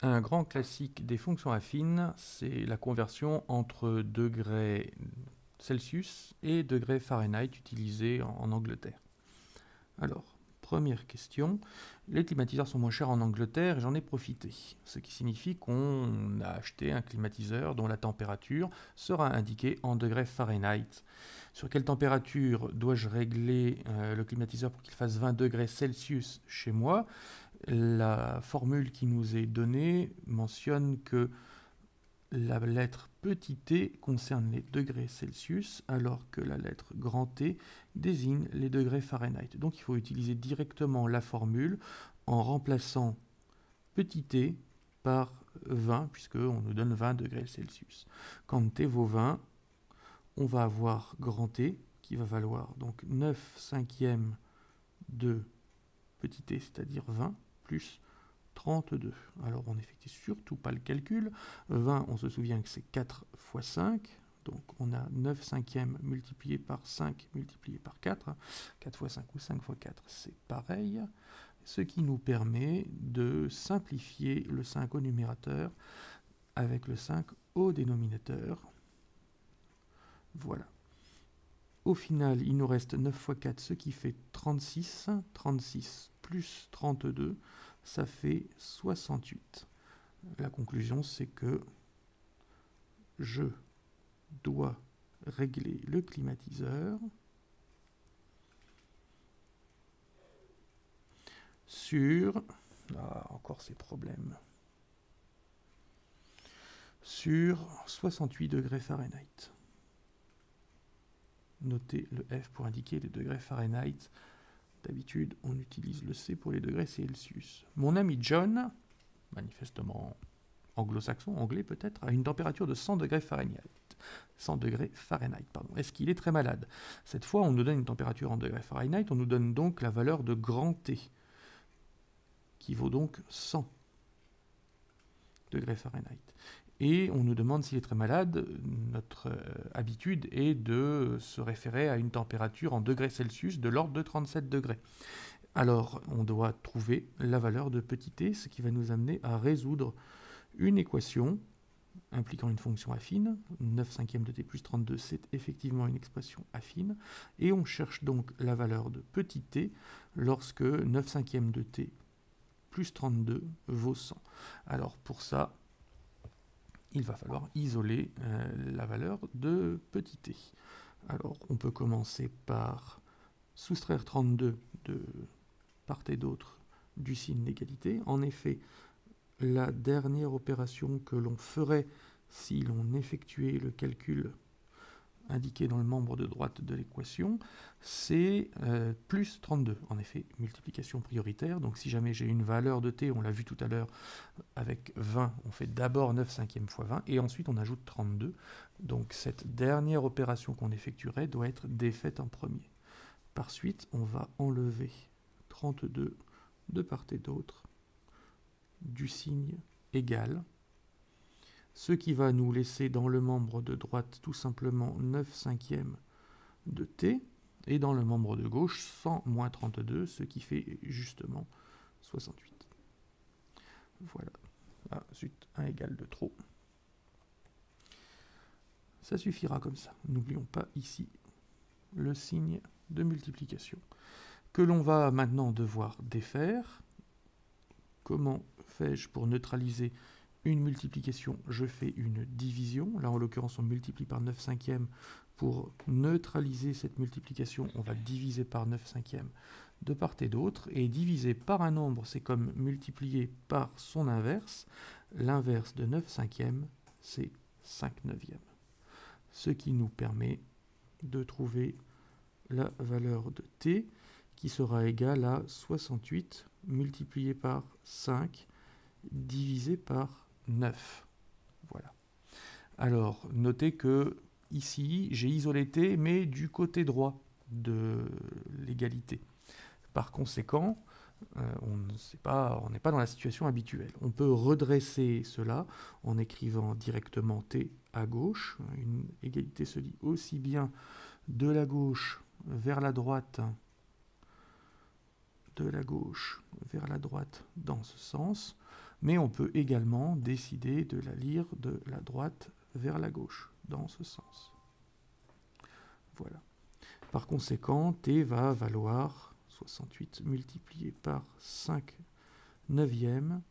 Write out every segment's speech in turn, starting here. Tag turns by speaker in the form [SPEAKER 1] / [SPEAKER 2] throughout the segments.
[SPEAKER 1] Un grand classique des fonctions affines, c'est la conversion entre degrés Celsius et degrés Fahrenheit utilisés en Angleterre. Alors, première question, les climatiseurs sont moins chers en Angleterre et j'en ai profité, ce qui signifie qu'on a acheté un climatiseur dont la température sera indiquée en degrés Fahrenheit. Sur quelle température dois-je régler le climatiseur pour qu'il fasse 20 degrés Celsius chez moi? La formule qui nous est donnée mentionne que la lettre petit t concerne les degrés Celsius, alors que la lettre grand T désigne les degrés Fahrenheit. Donc il faut utiliser directement la formule en remplaçant petit t par 20, puisqu'on nous donne 20 degrés Celsius. Quand t vaut 20, on va avoir grand T qui va valoir donc 9 cinquièmes de petit t, c'est-à-dire 20, plus 32. Alors on n'effectue surtout pas le calcul. 20, on se souvient que c'est 4 fois 5. Donc on a 9 cinquièmes multiplié par 5 multiplié par 4. 4 fois 5 ou 5 fois 4, c'est pareil. Ce qui nous permet de simplifier le 5 au numérateur avec le 5 au dénominateur. Voilà. Au final, il nous reste 9 fois 4, ce qui fait 36. 36 plus 32, ça fait 68. La conclusion, c'est que je dois régler le climatiseur sur... encore ces problèmes. Sur 68 degrés Fahrenheit. Notez le F pour indiquer les degrés Fahrenheit. D'habitude, on utilise le C pour les degrés Celsius. Mon ami John, manifestement anglo-saxon, anglais peut-être, a une température de 100 degrés Fahrenheit. 100 degrés Fahrenheit, pardon. Est-ce qu'il est très malade? Cette fois, on nous donne une température en degrés Fahrenheit, on nous donne donc la valeur de grand T, qui vaut donc 100 degrés Fahrenheit. Et on nous demande s'il est très malade. Notre habitude est de se référer à une température en degrés Celsius de l'ordre de 37 degrés. Alors, on doit trouver la valeur de petit t, ce qui va nous amener à résoudre une équation impliquant une fonction affine. 9 cinquièmes de t plus 32, c'est effectivement une expression affine. Et on cherche donc la valeur de petit t lorsque 9 cinquièmes de t plus 32 vaut 100. Alors pour ça, il va falloir isoler la valeur de petit t. Alors on peut commencer par soustraire 32 de part et d'autre du signe d'égalité. En effet, la dernière opération que l'on ferait si l'on effectuait le calcul indiqué dans le membre de droite de l'équation, c'est plus 32. En effet, multiplication prioritaire. Donc si jamais j'ai une valeur de t, on l'a vu tout à l'heure, avec 20, on fait d'abord 9 cinquièmes fois 20, et ensuite on ajoute 32. Donc cette dernière opération qu'on effectuerait doit être défaite en premier. Par suite, on va enlever 32 de part et d'autre du signe égal, ce qui va nous laisser dans le membre de droite tout simplement 9 cinquièmes de t, et dans le membre de gauche 100 moins 32, ce qui fait justement 68. Voilà. Ah, zut, un égal de trop. Ça suffira comme ça. N'oublions pas ici le signe de multiplication, que l'on va maintenant devoir défaire. Comment fais-je pour neutraliser une multiplication? Je fais une division. Là, en l'occurrence, on multiplie par 9 cinquièmes. Pour neutraliser cette multiplication, on va diviser par 9 cinquièmes de part et d'autre. Et diviser par un nombre, c'est comme multiplier par son inverse. L'inverse de 9 cinquièmes, c'est 5 neuvièmes. Ce qui nous permet de trouver la valeur de t, qui sera égale à 68 multiplié par 5 divisé par 9. Voilà. Alors, notez que ici, j'ai isolé t, mais du côté droit de l'égalité. Par conséquent, on n'est pas dans la situation habituelle. On peut redresser cela en écrivant directement t à gauche. Une égalité se lit aussi bien de la gauche vers la droite, de la gauche vers la droite dans ce sens. mais on peut également décider de la lire de la droite vers la gauche, dans ce sens. Voilà. Par conséquent, t va valoir 68 multiplié par 5 neuvièmes.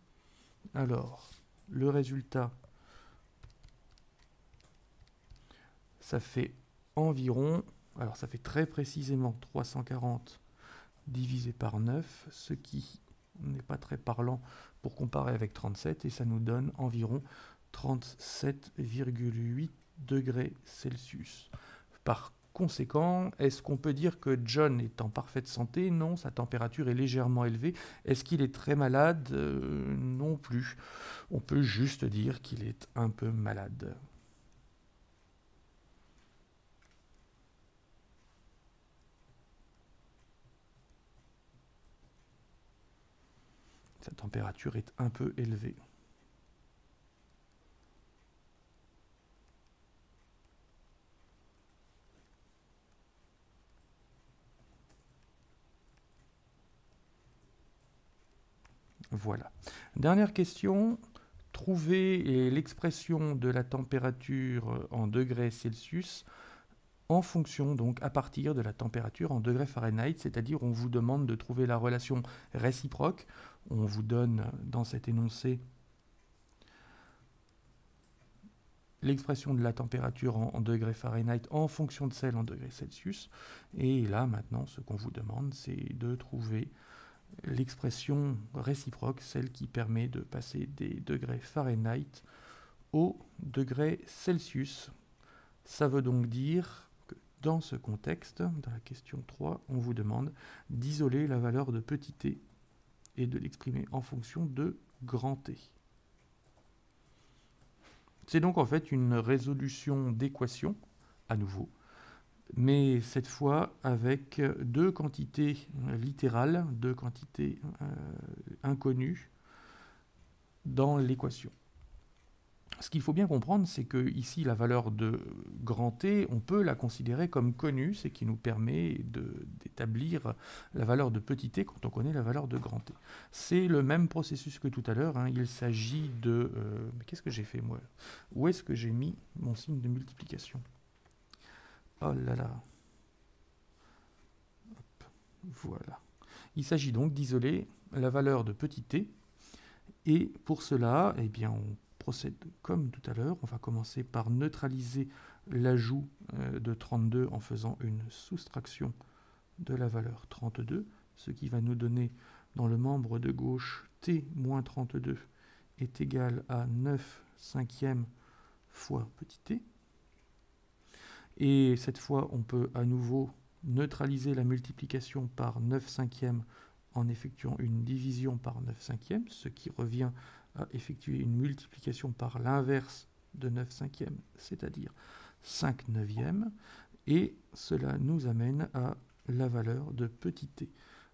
[SPEAKER 1] Alors, le résultat, ça fait environ, alors ça fait très précisément 340 divisé par 9, ce qui n'est pas très parlant pour comparer avec 37, et ça nous donne environ 37,8 degrés Celsius. Par conséquent, est-ce qu'on peut dire que John est en parfaite santé? Non, sa température est légèrement élevée. Est-ce qu'il est très malade? Non plus. On peut juste dire qu'il est un peu malade. Sa température est un peu élevée. Voilà. Dernière question. Trouver l'expression de la température en degrés Celsius en fonction, donc à partir de la température en degrés Fahrenheit, c'est-à-dire on vous demande de trouver la relation réciproque. On vous donne dans cet énoncé l'expression de la température en degrés Fahrenheit en fonction de celle en degrés Celsius. Et là, maintenant, ce qu'on vous demande, c'est de trouver l'expression réciproque, celle qui permet de passer des degrés Fahrenheit aux degrés Celsius. Ça veut donc dire que dans ce contexte, dans la question 3, on vous demande d'isoler la valeur de petit t et de l'exprimer en fonction de grand T. C'est donc en fait une résolution d'équation, à nouveau, mais cette fois avec deux quantités littérales, deux quantités inconnues dans l'équation. Ce qu'il faut bien comprendre, c'est que ici la valeur de grand T, on peut la considérer comme connue, ce qui nous permet d'établir la valeur de petit t quand on connaît la valeur de grand T. C'est le même processus que tout à l'heure, hein. Il s'agit de... mais qu'est-ce que j'ai fait moi? Où est-ce que j'ai mis mon signe de multiplication? Oh là là. Hop, voilà. Il s'agit donc d'isoler la valeur de petit t, et pour cela, eh bien, on procède comme tout à l'heure. On va commencer par neutraliser l'ajout de 32 en faisant une soustraction de la valeur 32, ce qui va nous donner dans le membre de gauche t moins 32 est égal à 9 cinquièmes fois petit t. Et cette fois, on peut à nouveau neutraliser la multiplication par 9 cinquièmes en effectuant une division par 9 cinquièmes, ce qui revient à effectuer une multiplication par l'inverse de 9 cinquièmes, c'est-à-dire 5 neuvièmes, et cela nous amène à la valeur de petit t.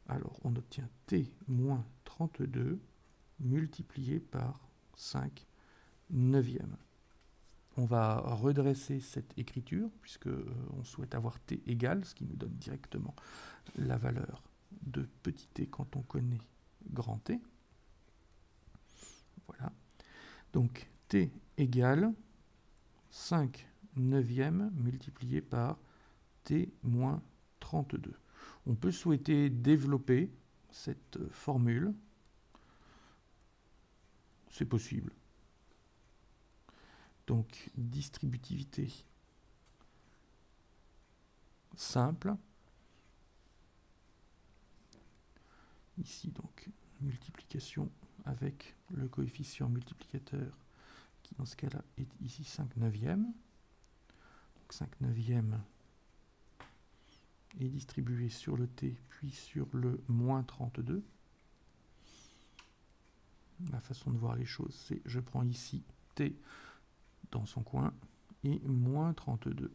[SPEAKER 1] Alors on obtient t moins 32 multiplié par 5 neuvièmes. On va redresser cette écriture, puisque on souhaite avoir t égale, ce qui nous donne directement la valeur de petit t quand on connaît grand T. Voilà. Donc t égale 5 neuvièmes multiplié par t moins 32. On peut souhaiter développer cette formule. C'est possible. Donc distributivité simple. Ici donc multiplication avec le coefficient multiplicateur qui dans ce cas-là est ici 5 neuvièmes. Donc 5 neuvièmes est distribué sur le t puis sur le moins 32. La façon de voir les choses, c'est je prends ici t dans son coin et moins 32.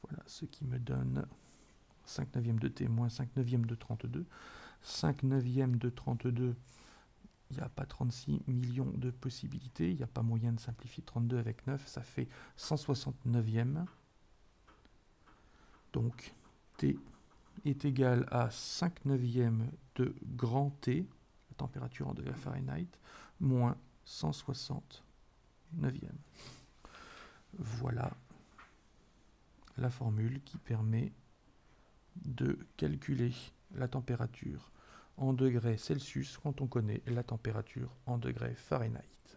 [SPEAKER 1] Voilà ce qui me donne 5 neuvièmes de t moins 5 neuvièmes de 32. 5 neuvièmes de 32, il n'y a pas 36 millions de possibilités, il n'y a pas moyen de simplifier 32 avec 9, ça fait 160 neuvièmes. Donc t est égal à 5 neuvièmes de grand T, température en degrés Fahrenheit, moins 169e. Voilà la formule qui permet de calculer la température en degrés Celsius quand on connaît la température en degrés Fahrenheit.